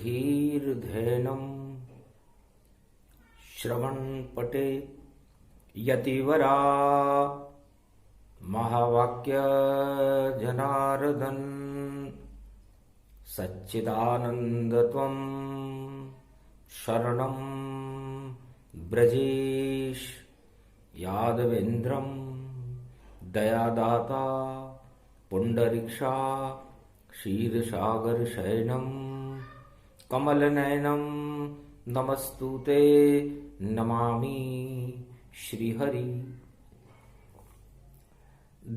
धीर्धेनं श्रवणपटे यतिवरा महावाक्य जनार्दन सच्चिदानन्दत्वं शरणं ब्रजेश यादवेन्द्रं दयादाता पुंडरीक्षा क्षीरसागर शयनं कमलनयनं नमस्तुते नमामि श्रीहरि।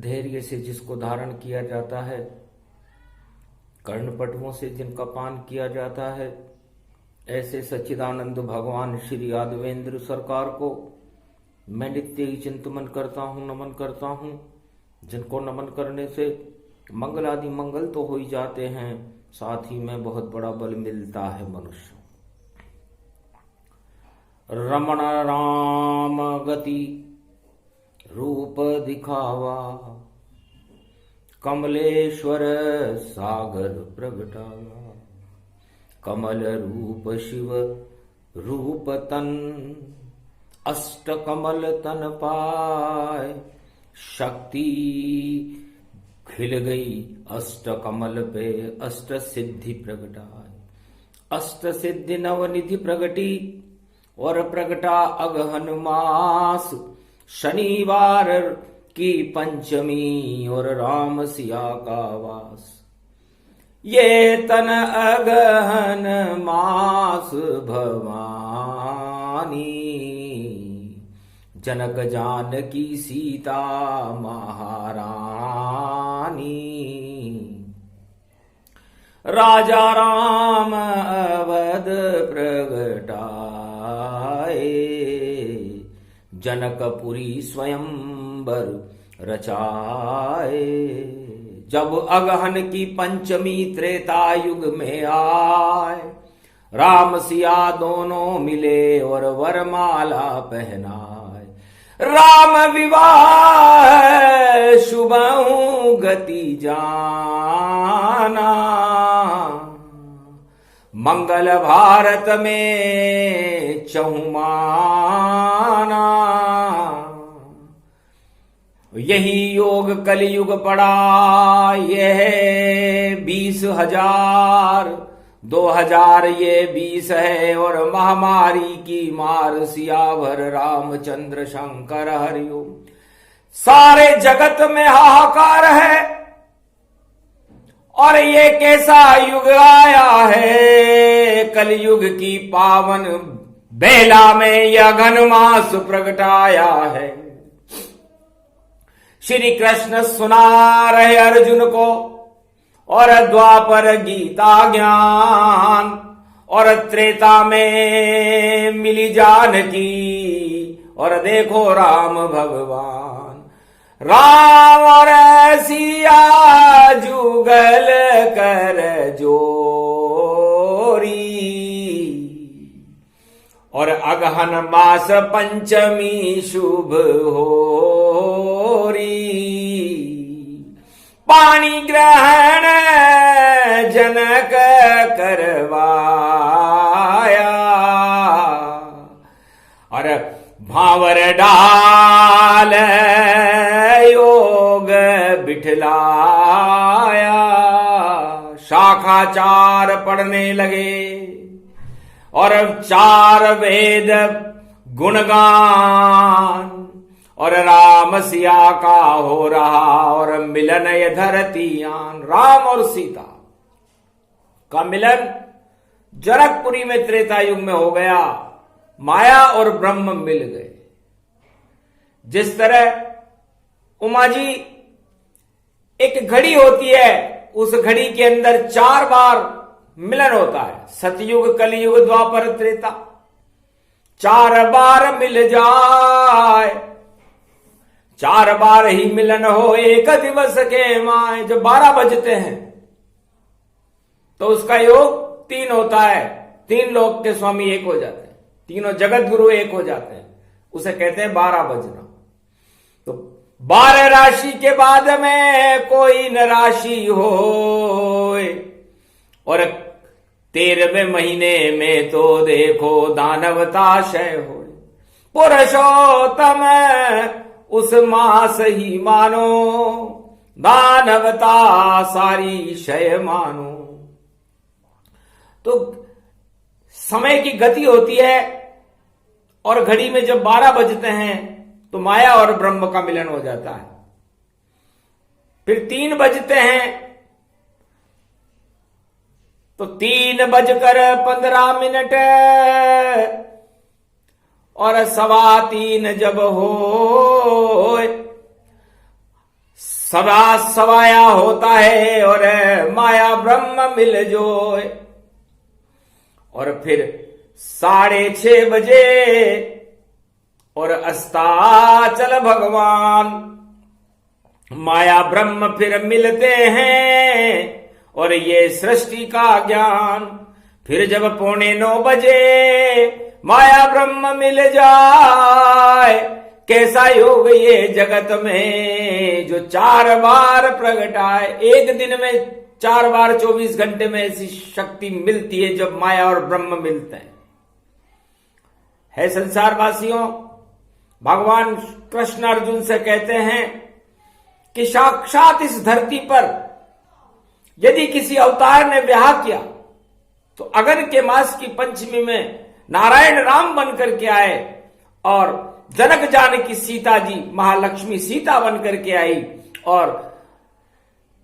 धैर्य से जिसको धारण किया जाता है, कर्णपटुओं से जिनका पान किया जाता है, ऐसे सच्चिदानंद भगवान श्री यादवेंद्र सरकार को मैं नित्य ही चिंतन करता हूँ, नमन करता हूँ। जिनको नमन करने से मंगल आदि मंगल तो हो ही जाते हैं, साथ ही में बहुत बड़ा बल मिलता है मनुष्य। रमण राम गति रूप दिखावा, कमलेश्वर सागर प्रगटावा। कमल रूप शिव रूप तन, अष्ट कमल तन पाए। शक्ति खिल गई अष्ट कमल पे, अष्ट सिद्धि प्रगटाए। अष्ट सिद्धि नवनिधि प्रगटी, और प्रगटा अगहन मास। शनिवार की पंचमी और राम सिया का वास। ये तन अगहन मास भवानी, जनक जानकी सीता महारानी। राजा राम अवध प्रगटाए, जनकपुरी स्वयंवर रचाए। जब अगहन की पंचमी त्रेता युग में आए, राम सिया दोनों मिले और वरमाला पहनाए। राम विवाह शुभहु गति जाना, मंगल भारत में चहुमाना। यही योग कलयुग पड़ा, यह 20,000 2000 ये 20 है। और महामारी की मार सियावर रामचंद्र शंकर हरिओम। सारे जगत में हाहाकार है, और ये कैसा युग आया है। कलयुग की पावन बेला में यह घन मास प्रगटाया है। श्री कृष्ण सुना रहे अर्जुन को, और द्वापर गीता ज्ञान। और त्रेता में मिली जानकी, और देखो राम भगवान। राम और सिया जुगल कर जोरी, और अगहन मास पंचमी शुभ होरी। पानी ग्रहण जनक करवाया, और भावर डाल योग बिठलाया। शाखाचार पढ़ने लगे, और 4 वेद गुणगान। और राम सिया का हो रहा और मिलन ये धरती आन। राम और सीता का मिलन जनकपुरी में त्रेता युग में हो गया। माया और ब्रह्म मिल गए। जिस तरह उमा जी, एक घड़ी होती है, उस घड़ी के अंदर 4 बार मिलन होता है। सतयुग, कलयुग, द्वापर, त्रेता। 4 बार मिल जाए, 4 बार ही मिलन हो एक दिवस के माए। जब 12 बजते हैं तो उसका योग 3 होता है। 3 लोक के स्वामी एक हो जाते हैं, तीनों जगत गुरु एक हो जाते हैं। उसे कहते हैं 12 बजना। तो 12 राशि के बाद में कोई न राशि हो, और 13वें महीने में तो देखो दानवता क्षय हो। पुरुषोत्तम उस मास ही मानो, दानवता सारी क्षय मानो। तो समय की गति होती है और घड़ी में जब 12 बजते हैं तो माया और ब्रह्म का मिलन हो जाता है। फिर 3 बजते हैं तो 3:15 और 3:15 जब हो सवाया होता है और माया ब्रह्म मिल जोए। और फिर 6:30 बजे और अस्ताचल भगवान माया ब्रह्म फिर मिलते हैं और ये सृष्टि का ज्ञान। फिर जब 8:45 बजे माया ब्रह्म मिल जाए, कैसा योग ये जगत में जो 4 बार प्रगटाए। एक दिन में 4 बार 24 घंटे में ऐसी शक्ति मिलती है जब माया और ब्रह्म मिलते हैं। है संसारवासियों, भगवान कृष्ण अर्जुन से कहते हैं कि साक्षात इस धरती पर यदि किसी अवतार ने ब्याह किया तो अगन के मास की पंचमी में नारायण राम बनकर के आए और जनक जानकी सीता जी महालक्ष्मी सीता बनकर के आई और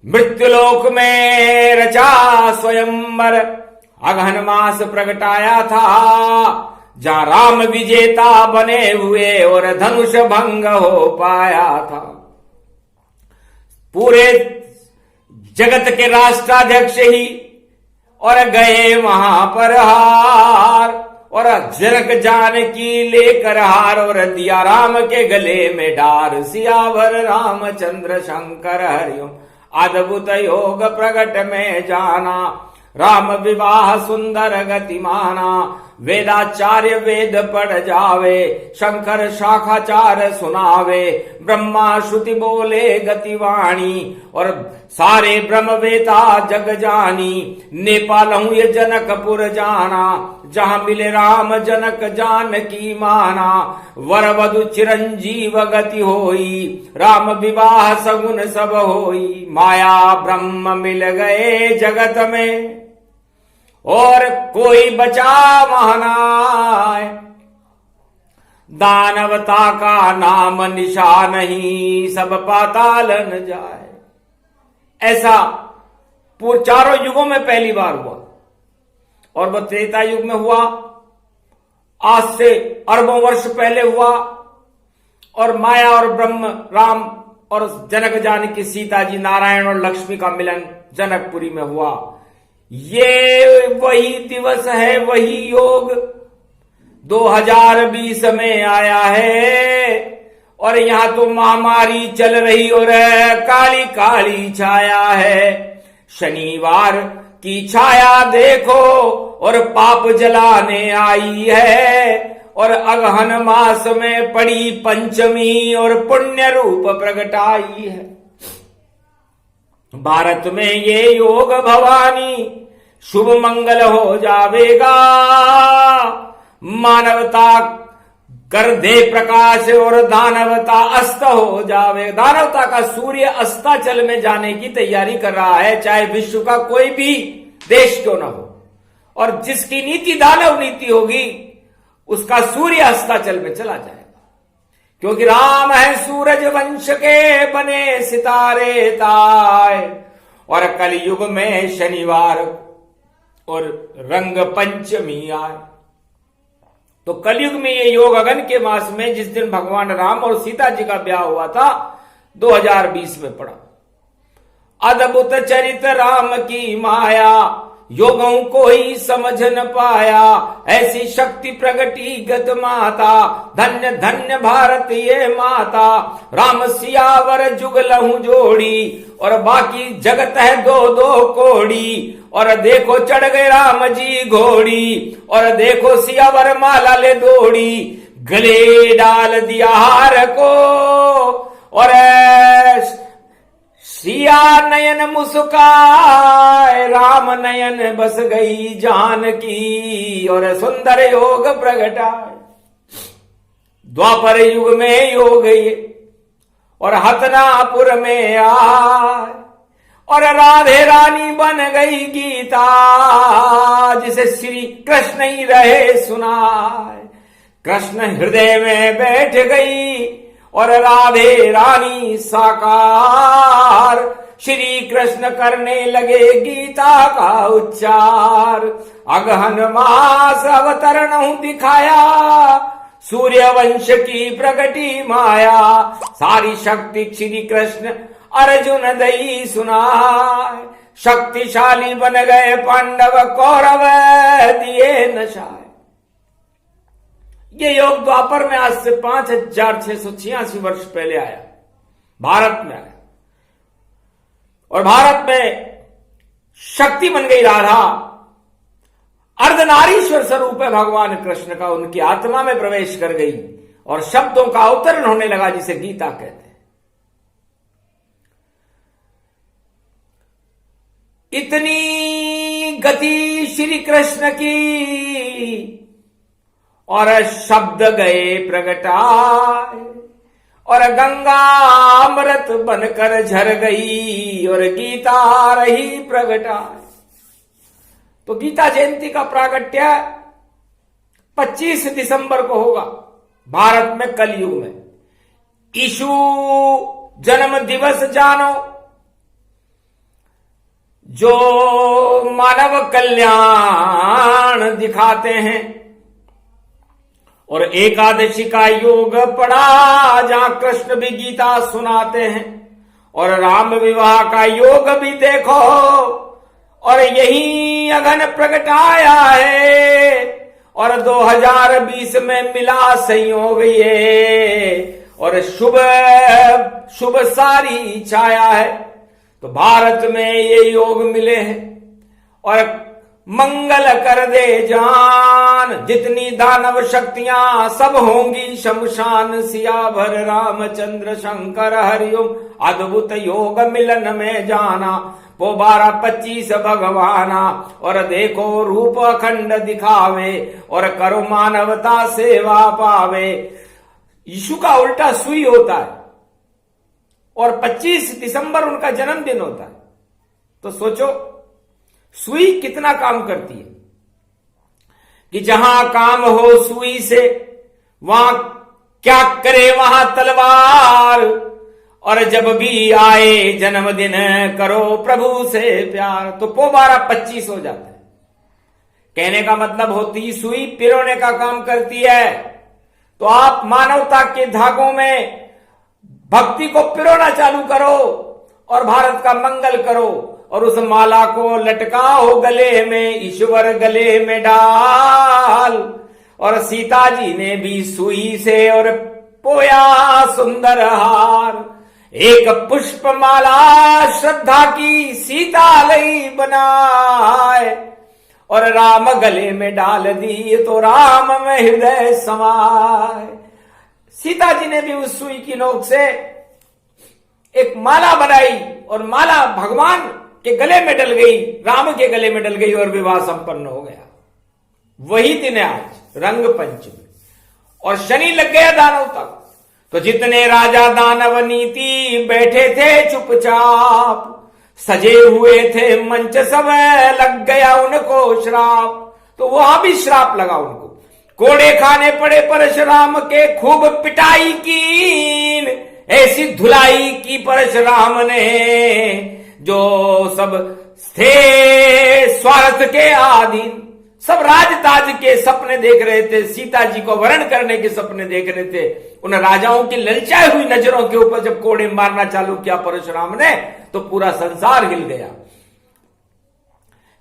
मृत्युलोक में रचा स्वयंवर अगहन मास प्रगटाया था, जहां राम विजेता बने हुए और धनुष भंग हो पाया था। पूरे जगत के राष्ट्राध्यक्ष ही और गए वहां पर हार और जनक जानकी लेकर हार और दिया राम के गले में डार। सियावर रामचंद्र शंकर हरिओम अद्भुत योग प्रगट में जाना, राम विवाह सुंदर गतिमाना। वेदाचार्य वेद पढ़ जावे, शंकर शाखाचार सुनावे, ब्रह्मा श्रुति बोले गतिवाणी और सारे ब्रह्मवेता जग जानी। नेपाल हूं ये जनकपुर जाना, जहां मिले राम जनक जानकी माना। वर वधु चिरंजीव गति होई, राम विवाह सगुन सब होई। माया ब्रह्म मिल गए जगत में और कोई बचा महनाय। दानवता का नाम निशा नहीं, सब पाताल न जाए। ऐसा चारों युगों में पहली बार हुआ और वह त्रेता युग में हुआ, आज से अरबों वर्ष पहले हुआ। और माया और ब्रह्म राम और जनक जानकी सीता जी नारायण और लक्ष्मी का मिलन जनकपुरी में हुआ। ये वही दिवस है, वही योग 2020 में आया है। और यहां तो महामारी चल रही और काली काली छाया है। शनिवार की छाया देखो और पाप जलाने आई है। और अगहन मास में पड़ी पंचमी और पुण्य रूप प्रगटाई है। भारत में ये योग भवानी शुभ मंगल हो जावेगा। मानवता कर दे प्रकाश और दानवता अस्त हो जावे। दानवता का सूर्य अस्ताचल में जाने की तैयारी कर रहा है, चाहे विश्व का कोई भी देश क्यों ना हो। और जिसकी नीति दानव नीति होगी उसका सूर्य अस्ताचल में चला जाएगा। क्योंकि राम है सूरज वंश के बने सितारे ताए। और कलयुग में शनिवार और रंग पंचमी आए। तो कलयुग में ये योग अगन के मास में जिस दिन भगवान राम और सीता जी का ब्याह हुआ था 2020 में पड़ा। अद्भुत चरित राम की माया, योगों को ही समझ न पाया। ऐसी शक्ति प्रगटी गत माता, धन्य धन्य भारत ये माता। राम सियावर जुगलहु जोड़ी और बाकी जगत है दो दो कोड़ी। और देखो चढ़ गए राम जी घोड़ी और देखो सियावर माला ले दौड़ी। गले डाल दिया हार को और सिया नयन मुस्काए, राम नयन बस गई जानकी, और सुंदर योग प्रगटाए। द्वापर युग में योग ये और हतनापुर में आए, और राधे रानी बन गई गीता, जिसे श्री कृष्ण ही रहे सुनाए। कृष्ण हृदय में बैठ गई और राधे रानी साकार, श्री कृष्ण करने लगे गीता का उच्चार। अगहन मास अवतरण दिखाया, सूर्य वंश की प्रगति माया, सारी शक्ति श्री कृष्ण अर्जुन दई सुनाए। शक्तिशाली बन गए पांडव कौरव दिए नशाए। ये योग द्वापर में आज से 5686 वर्ष पहले आया, भारत में आया, और भारत में शक्ति बन गई राधा। अर्धनारीश्वर स्वरूप है भगवान कृष्ण का, उनकी आत्मा में प्रवेश कर गई और शब्दों का अवतरण होने लगा, जिसे गीता कहते हैं। इतनी गति श्री कृष्ण की, और शब्द गए प्रगटाए, और गंगा अमृत बनकर झर गई, और गीता रही प्रगटाए। तो गीता जयंती का प्रागट्य 25 दिसंबर को होगा भारत में, कलयुग में। ईशु जन्म दिवस जानो, जो मानव कल्याण दिखाते हैं, और एकादशी का योग पड़ा, जहां कृष्ण भी गीता सुनाते हैं, और राम विवाह का योग भी देखो, और यही अगन प्रगटाया है, और 2020 में मिला संयोग ये, और शुभ शुभ सारी छाया है। तो भारत में ये योग मिले हैं, और मंगल कर दे जान, जितनी दानव शक्तियां सब होंगी शमशान। सियावर रामचंद्र शंकर हरिओम, अद्भुत योग मिलन में जाना। वो 12-25 भगवाना, और देखो रूप अखंड दिखावे, और करो मानवता सेवा पावे। यीशु का उल्टा सुई होता है, और 25 दिसंबर उनका जन्मदिन होता है। तो सोचो सुई कितना काम करती है, कि जहां काम हो सुई से, वहां क्या करे वहां तलवार। और जब भी आए जन्मदिन करो प्रभु से प्यार। तो 12-25 हो जाता है। कहने का मतलब होती सुई पिरोने का काम करती है। तो आप मानवता के धागों में भक्ति को पिरोना चालू करो, और भारत का मंगल करो, और उस माला को लटकाओ गले में, ईश्वर गले में डाल। और सीता जी ने भी सुई से और पोया सुंदर हार। एक पुष्प माला श्रद्धा की सीता लई बनाए, और राम गले में डाल दी तो राम में हृदय समाए। सीता जी ने भी उस सुई की नोक से एक माला बनाई, और माला भगवान के गले में डल गई, राम के गले में डल गई, और विवाह संपन्न हो गया। वही दिन है आज रंग पंचमी, और शनि लग गया दानव तक। तो जितने राजा दानव नीति बैठे थे चुपचाप, सजे हुए थे मंच सब, लग गया उनको श्राप। तो वहां भी श्राप लगा उनको। कोड़े खाने पड़े परशुराम के, खूब पिटाई की, ऐसी धुलाई की परशुराम ने, जो सब थे स्वार्थ के आधीन। सब राजताज के सपने देख रहे थे, सीता जी को वरण करने के सपने देख रहे थे। उन राजाओं की ललचाई हुई नजरों के ऊपर जब कोड़े मारना चालू किया परशुराम ने, तो पूरा संसार हिल गया।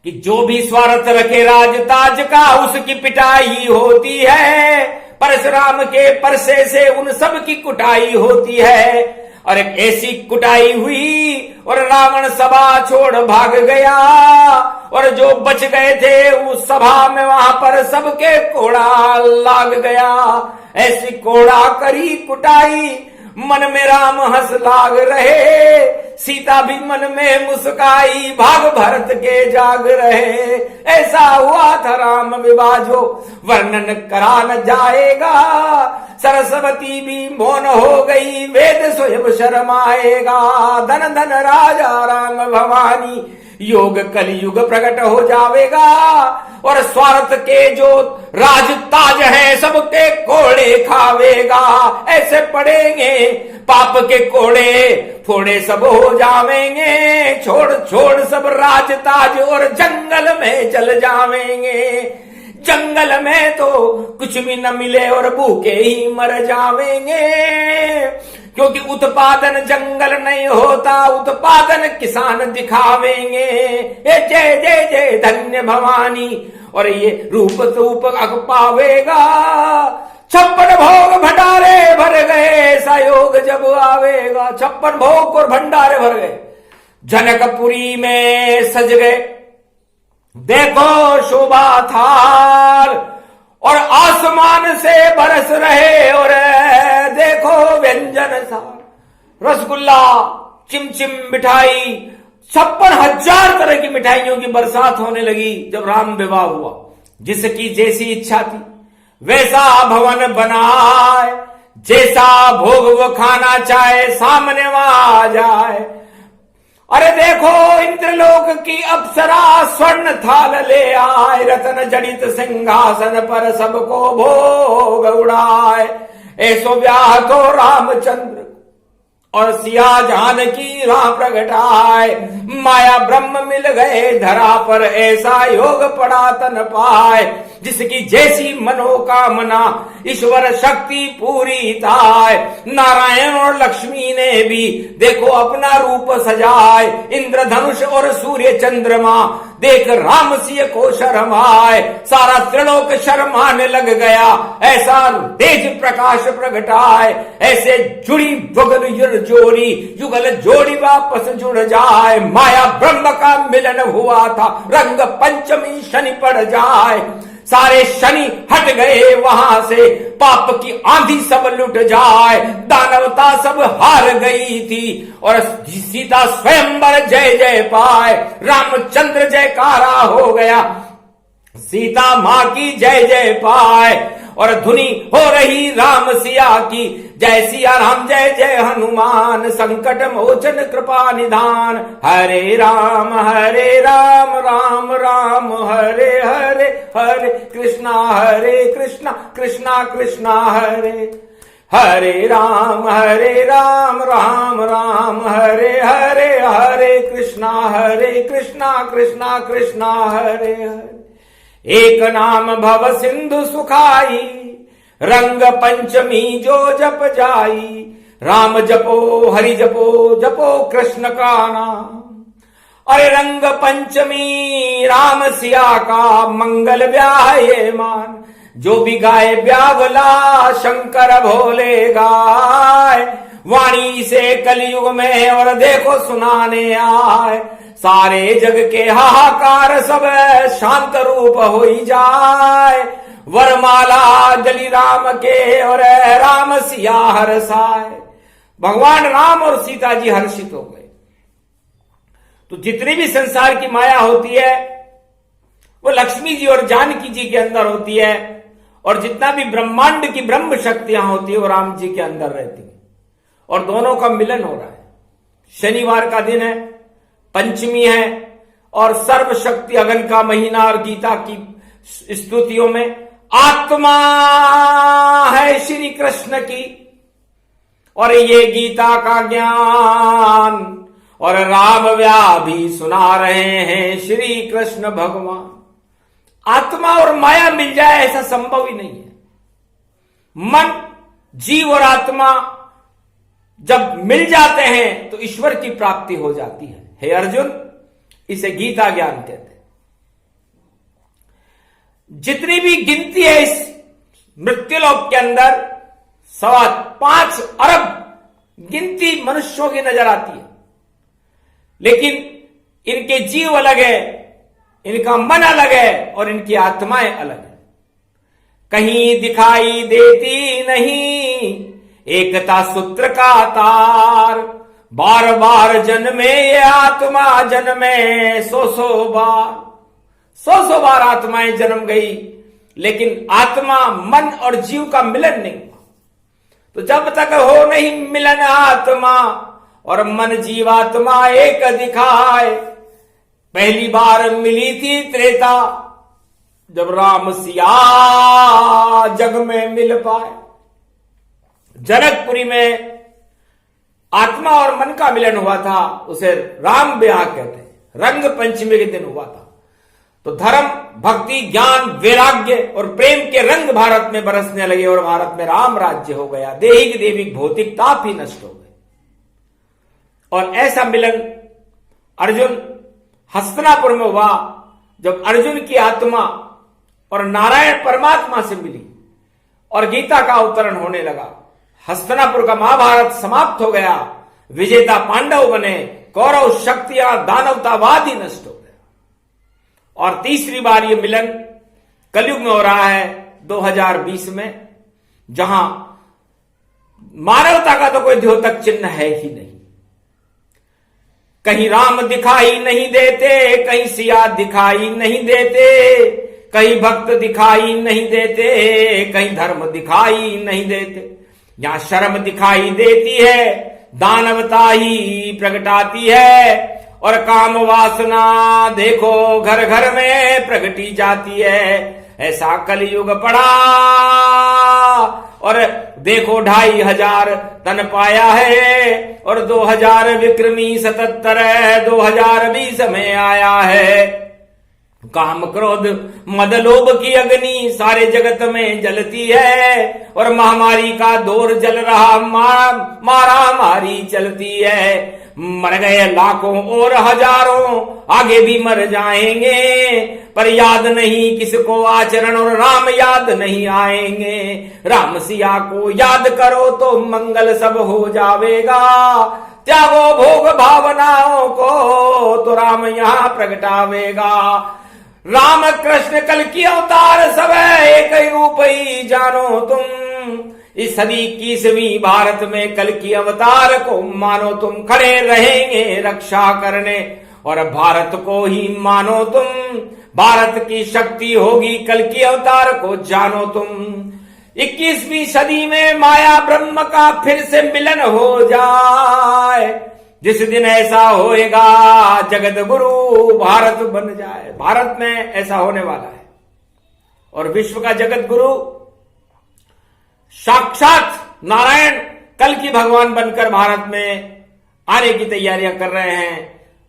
कि जो भी स्वार्थ रखे राजताज का, उसकी पिटाई होती है। परशुराम के परसे से उन सब की कुटाई होती है। और एक ऐसी कुटाई हुई, और रावण सभा छोड़ भाग गया। और जो बच गए थे उस सभा में, वहां पर सबके कोड़ा लाग गया। ऐसी कोड़ा करी कुटाई, मन में राम हंस लाग रहे, सीता भी मन में मुस्काई, भाग भरत के जाग रहे। ऐसा हुआ था राम विवाह जो वर्णन करा न जाएगा, सरस्वती भी मौन हो गई, वेद स्वयं शर्माएगा। धन धन राजा राम भवानी, योग कलयुग प्रकट हो जाएगा, और स्वार्थ के जो राज ताज है सबके कोड़े खावेगा। ऐसे पड़ेंगे पाप के कोड़े, फोड़े सब हो जावेंगे, छोड़ छोड़ सब राज ताज और जंगल में चल जावेंगे। जंगल में तो कुछ भी न मिले और भूखे ही मर जावेंगे, क्योंकि उत्पादन जंगल नहीं होता, उत्पादन किसान दिखावेंगे। ये जय जय जय धन्य भवानी, और ये रूप रूप अग पावेगा। 56 भोग भंडारे भर गए, ऐसा योग जब आवेगा। 56 भोग और भंडारे भर गए, जनकपुरी में सज गए, देखो शोभा थाल, और आसमान से बरस रहे और देखो व्यंजन सार। रसगुल्ला, चिमचिम मिठाई, 56,000 तरह की मिठाइयों की बरसात होने लगी जब राम विवाह हुआ। जिसकी जैसी इच्छा थी वैसा भवन बनाए, जैसा भोग वो खाना चाहे सामने वहां आ जाए। अरे देखो इंद्रलोक की अप्सरा स्वर्ण थाल ले आए, रत्न जड़ित सिंहासन पर सबको भोग उड़ाए। ऐसो ब्याह तो रामचंद्र और सिया जानकी राह प्रगटाए, माया ब्रह्म मिल गए धरा पर, ऐसा योग पड़ा तन पाए। जिसकी जैसी मनोकामना ईश्वर शक्ति पूरी थाय। नारायण और लक्ष्मी ने भी देखो अपना रूप सजाए, इंद्रधनुष और सूर्य चंद्रमा देख राम सिय को शर्माए। सारा त्रिलोक शर्माने लग गया, ऐसा तेज प्रकाश प्रगटाए। ऐसे जुड़ी जुगल जोड़ी, युगल जोड़ी वापस जुड़ जाए। माया ब्रह्म का मिलन हुआ था, रंग पंचमी शनि पड़ जाए। सारे शनि हट गए वहां से, पाप की आंधी सब लुट जाए। दानवता सब हार गई थी और सीता स्वयंवर जय जय पाए। रामचंद्र जयकारा हो गया, सीता मां की जय जय पाए। और धुनी हो रही राम सिया की, जय सिया राम जय जय हनुमान, संकट मोचन कृपा निधान। हरे राम राम राम हरे हरे, हरे कृष्णा कृष्णा कृष्णा हरे हरे। राम राम राम हरे हरे, हरे कृष्णा कृष्णा कृष्णा हरे हरे। एक नाम भव सिंधु सुखाई, रंग पंचमी जो जप जाई। राम जपो हरि जपो, जपो कृष्ण का नाम। अरे रंग पंचमी राम सिया का, मंगल ब्याह ये मान। जो भी गाए ब्यावला, शंकर भोले गाय। वाणी से कलयुग में और देखो सुनाने आए। सारे जग के हाहाकार सब शांत रूप हो जाए। वरमाला जली राम के और राम सिया हर्षाए। भगवान राम और सीता जी हर्षित हो गए। तो जितनी भी संसार की माया होती है वो लक्ष्मी जी और जानकी जी के अंदर होती है, और जितना भी ब्रह्मांड की ब्रह्म शक्तियां होती है वो राम जी के अंदर रहती है, और दोनों का मिलन हो रहा है। शनिवार का दिन है, पंचमी है, और सर्वशक्ति अगन का महीना, और गीता की स्तुतियों में आत्मा है श्री कृष्ण की, और ये गीता का ज्ञान और राम व्याह भी सुना रहे हैं श्री कृष्ण भगवान। आत्मा और माया मिल जाए ऐसा संभव ही नहीं है। मन, जीव और आत्मा जब मिल जाते हैं तो ईश्वर की प्राप्ति हो जाती है। हे अर्जुन, इसे गीता ज्ञान कहते हैं। जितनी भी गिनती है इस मृत्युलोक के अंदर, 5.25 अरब गिनती मनुष्यों की नजर आती है, लेकिन इनके जीव अलग है, इनका मन अलग है, और इनकी आत्माएं अलग है। कहीं दिखाई देती नहीं एकता सूत्र का तार। बार बार जन्मे ये आत्मा जन्मे सौ बार आत्माएं जन्म गई, लेकिन आत्मा मन और जीव का मिलन नहीं हुआ। तो जब तक हो नहीं मिलन आत्मा और मन जीवात्मा एक दिखाए। पहली बार मिली थी त्रेता, जब राम सिया जग में मिल पाए। जनकपुरी में आत्मा और मन का मिलन हुआ था, उसे राम ब्याह कहते हैं। रंग पंचमी के दिन हुआ था। तो धर्म, भक्ति, ज्ञान, वैराग्य और प्रेम के रंग भारत में बरसने लगे और भारत में राम राज्य हो गया। देहिक देविक भौतिक ताप ही नष्ट हो गए। और ऐसा मिलन अर्जुन हस्तिनापुर में हुआ, जब अर्जुन की आत्मा और नारायण परमात्मा से मिली और गीता का अवतरण होने लगा। हस्तिनापुर का महाभारत समाप्त हो गया। विजेता पांडव बने, कौरव शक्तियां दानवतावाद ही नष्ट हो गया। और तीसरी बार ये मिलन कलयुग में हो रहा है 2020 में, जहां मानवता का तो कोई द्योतक चिन्ह है ही नहीं। कहीं राम दिखाई नहीं देते, कहीं सिया दिखाई नहीं देते, कहीं भक्त दिखाई नहीं देते, कहीं धर्म दिखाई नहीं देते। यहां शर्म दिखाई देती है, दानवता ही प्रगटाती है, और काम वासना देखो घर घर में प्रगटी जाती है। ऐसा कलयुग पड़ा और देखो 2500 तन पाया है, और 2000 विक्रमी 77 2020 में आया है। काम क्रोध मद लोभ की अग्नि सारे जगत में जलती है, और महामारी का दौर जल रहा, मारा मारी चलती है। मर गए लाखों और हजारों, आगे भी मर जाएंगे, पर याद नहीं किसको आचरण, और राम याद नहीं आएंगे। राम सिया को याद करो तो मंगल सब हो जावेगा। त्यागो भोग भावनाओं को तो राम यहां प्रगटावेगा। राम कृष्ण कल की अवतार सब एक ही रूप ही जानो तुम। इस सदी 21वीं भारत में कल की अवतार को मानो तुम। खड़े रहेंगे रक्षा करने और भारत को ही मानो तुम। भारत की शक्ति होगी कल की अवतार को जानो तुम। 21वीं सदी में माया ब्रह्म का फिर से मिलन हो जाए। जिस दिन ऐसा होएगा जगत गुरु भारत बन जाए। भारत में ऐसा होने वाला है, और विश्व का जगत गुरु साक्षात नारायण कल की भगवान बनकर भारत में आने की तैयारियां कर रहे हैं।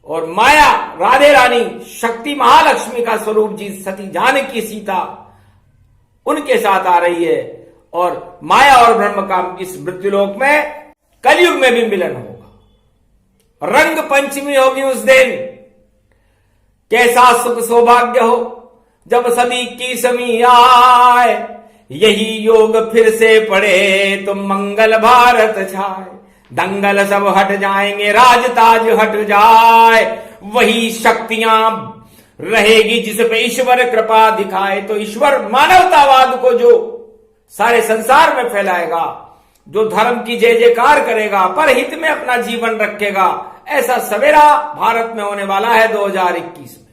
और माया राधे रानी शक्ति महालक्ष्मी का स्वरूप जी सती जानकी सीता उनके साथ आ रही है। और माया और ब्रह्म का इस मृत्युलोक में कलयुग में भी मिलन होगा। रंग पंचमी होगी उस दिन। कैसा सुख सौभाग्य हो जब सदी 21वीं आए। यही योग फिर से पड़े तो मंगल भारत छाए। दंगल सब हट जाएंगे, राज ताज हट जाए। वही शक्तियां रहेगी जिस पे ईश्वर कृपा दिखाए। तो ईश्वर मानवतावाद को जो सारे संसार में फैलाएगा, जो धर्म की जय जयकार करेगा, पर हित में अपना जीवन रखेगा, ऐसा सवेरा भारत में होने वाला है 2021 में।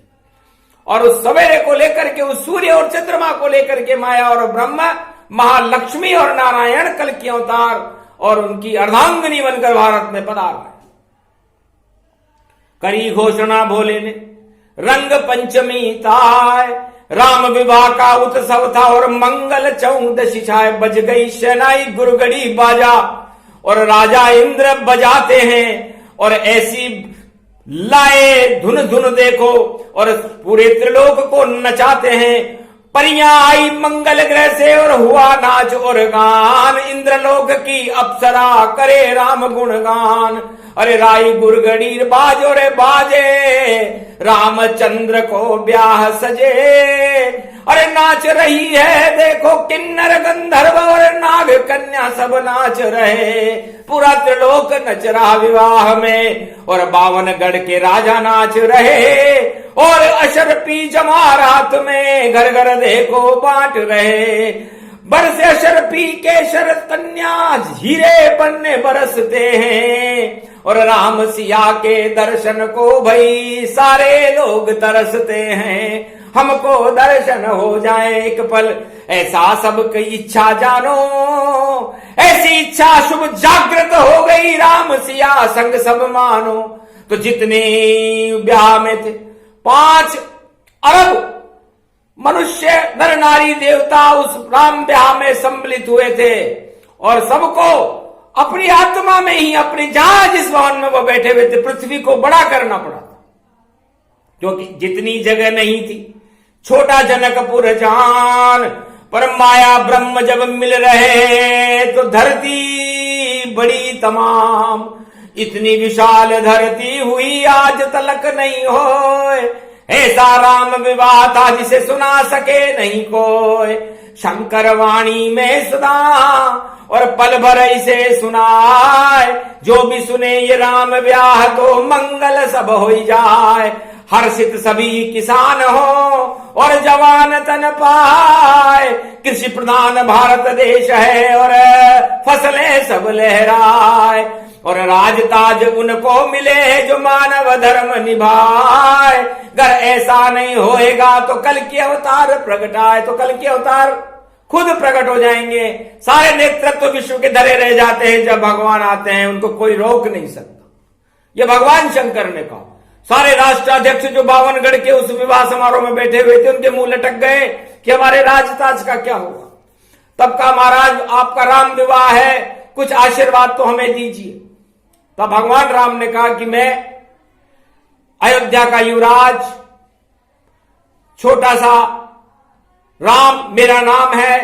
और उस सवेरे को लेकर के, उस सूर्य और चंद्रमा को लेकर के माया और ब्रह्म, महालक्ष्मी और नारायण कल की अवतार और उनकी अर्धांगिनी बनकर भारत में पधार रहे। करी घोषणा भोले ने रंग पंचमी ताय। राम विवाह का उत्सव था और मंगल चौदशी छाए। बज गई शहनाई गुरगड़ी बाजा और राजा इंद्र बजाते हैं। और ऐसी लाए धुन धुन देखो और पूरे त्रिलोक को नचाते हैं। परियां आई मंगल ग्रह से और हुआ नाच और गान। इंद्रलोक की अप्सरा करे राम गुणगान। अरे राई गुरगड़ी बाजो रे बाजे, रामचंद्र को ब्याह सजे। अरे नाच रही है देखो किन्नर गंधर्व और नाग कन्या सब नाच रहे। पूरा त्रिलोक नच रहा विवाह में और 52गढ़ के राजा नाच रहे। और अशरपी जमारात में घर घर देखो बांट रहे। बरसे शरपी केशर कन्या हीरे पन्ने बरसते हैं, और राम सिया के दर्शन को भई सारे लोग तरसते हैं। हमको दर्शन हो जाए एक पल, ऐसा सबकी इच्छा जानो, ऐसी इच्छा शुभ जागृत हो गई, राम सिया संग सब मानो। तो जितने ब्याह में थे 5 अरब मनुष्य नर नारी देवता उस राम ब्याह में सम्मिलित हुए थे, और सबको अपनी आत्मा में ही, अपनी जहां जिस भवन में वो बैठे हुए थे, पृथ्वी को बड़ा करना पड़ा था, क्योंकि जितनी जगह नहीं थी। छोटा जनकपुर जान, पर माया ब्रह्म जब मिल रहे तो धरती बड़ी तमाम। इतनी विशाल धरती हुई आज तलक नहीं होए, ऐसा राम विवाह था जिसे सुना सके नहीं कोई। शंकर वाणी में सुना और पल भर इसे सुनाए, जो भी सुने ये राम ब्याह तो मंगल सब हो जाए। हर्षित सभी किसान हो और जवान तन पाए, कृषि प्रधान भारत देश है और फसलें सब लहराए। और राजताज उनको मिले जो मानव धर्म निभाए, अगर ऐसा नहीं होएगा तो कल की अवतार प्रगटाए, तो कल के अवतार खुद प्रकट हो जाएंगे। सारे नेतृत्व विश्व के धरे रह जाते हैं, जब भगवान आते हैं उनको कोई रोक नहीं सकता। यह भगवान शंकर ने कहा। सारे राष्ट्राध्यक्ष जो 52 गढ़ के उस विवाह समारोह में बैठे हुए थे, उनके मुंह लटक गए कि हमारे राजताज का क्या होगा। तब का महाराज आपका राम विवाह है, कुछ आशीर्वाद तो हमें दीजिए। तब भगवान राम ने कहा कि मैं अयोध्या का युवराज, छोटा सा राम मेरा नाम है,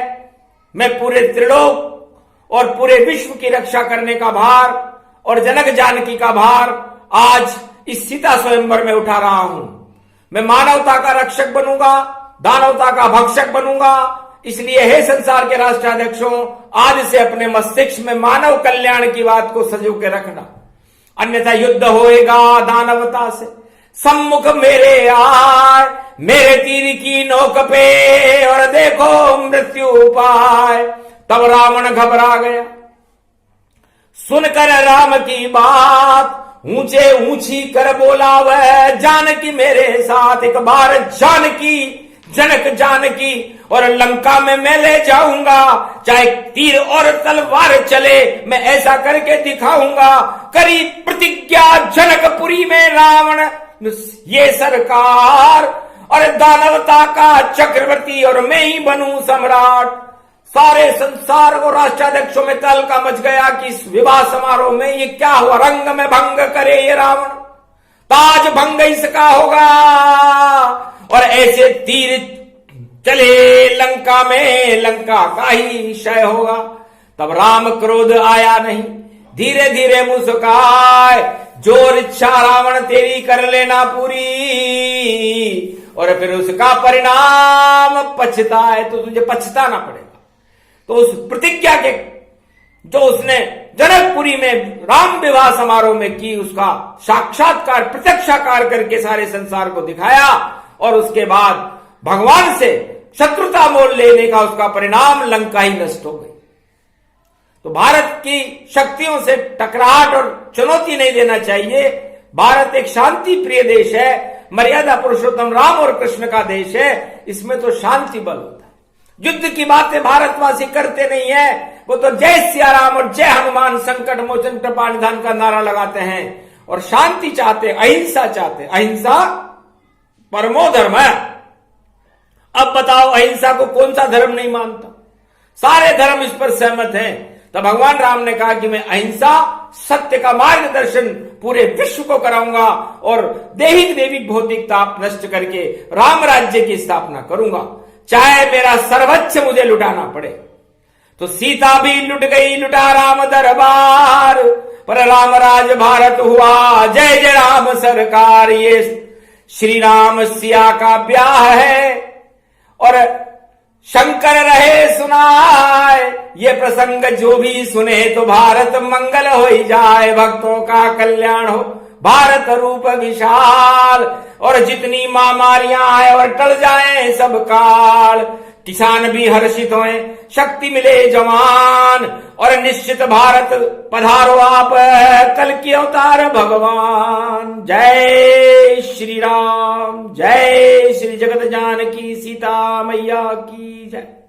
मैं पूरे त्रिलोक और पूरे विश्व की रक्षा करने का भार और जनक जानकी का भार आज इस सीता स्वयंवर में उठा रहा हूं। मैं मानवता का रक्षक बनूंगा, दानवता का भक्षक बनूंगा। इसलिए हे संसार के राष्ट्राध्यक्षों, आज से अपने मस्तिष्क में मानव कल्याण की बात को सजो के रखना, अन्यथा युद्ध होएगा दानवता से। सम्मुख मेरे आए, मेरे तीर की नोक पे, और देखो मृत्यु पाए। तब रावण घबरा गया सुनकर राम की बात, ऊंचे ऊंची कर बोला वह, जानकी मेरे साथ एक बार जानकी, जनक जानकी, और लंका में मैं ले जाऊंगा, चाहे तीर और तलवार चले, मैं ऐसा करके दिखाऊंगा। करी प्रतिज्ञा जनकपुरी में रावण, ये सरकार और दानवता का चक्रवर्ती, और मैं ही बनूं सम्राट। सारे संसार और राष्ट्राध्यक्षों में तहलका मच गया कि इस विवाह समारोह में ये क्या हुआ, रंग में भंग करे ये रावण, ताज भंग इसका होगा। और ऐसे तीर चले लंका में, लंका का ही क्षय होगा। तब राम क्रोध आया नहीं, धीरे धीरे मुस्काए, जोर इच्छा रावण तेरी कर लेना पूरी, और फिर उसका परिणाम पछताए तो तुझे पछताना पड़ेगा। तो उस प्रतिज्ञा के जो उसने जनकपुरी में राम विवाह समारोह में की, उसका साक्षात्कार प्रत्यक्षाकार करके सारे संसार को दिखाया, और उसके बाद भगवान से शत्रुता मोल लेने का उसका परिणाम लंका ही नष्ट हो गई। तो भारत की शक्तियों से टकराहट और चुनौती नहीं देना चाहिए। भारत एक शांति प्रिय देश है, मर्यादा पुरुषोत्तम राम और कृष्ण का देश है, इसमें तो शांति बल होता है। युद्ध की बातें भारतवासी करते नहीं है, वो तो जय सिया राम और जय हनुमान संकट मोचन कृपा निधान का नारा लगाते हैं, और शांति चाहते, अहिंसा चाहते। अहिंसा परमो धर्म है। अब बताओ अहिंसा को कौन सा धर्म नहीं मानता? सारे धर्म इस पर सहमत हैं। तो भगवान राम ने कहा कि मैं अहिंसा सत्य का मार्गदर्शन पूरे विश्व को कराऊंगा, और दैहिक दैविक भौतिकता नष्ट करके राम राज्य की स्थापना करूंगा, चाहे मेरा सर्वोच्च मुझे लुटाना पड़े। तो सीता भी लुट गई, लुटा राम दरबार, पर राम राज भारत हुआ, जय जय राम सरकार। ये श्री राम सिया का ब्याह है, और शंकर रहे सुनाए। ये प्रसंग जो भी सुने तो भारत मंगल हो ही जाए, भक्तों का कल्याण हो, भारत रूप विशाल, और जितनी महामारियां आए और टल जाए सब काल। किसान भी हर्षित होए, शक्ति मिले जवान, और निश्चित भारत पधारो आप, कल की अवतार भगवान। जय श्री राम, जय श्री जगत जानकी सीता मैया की जय।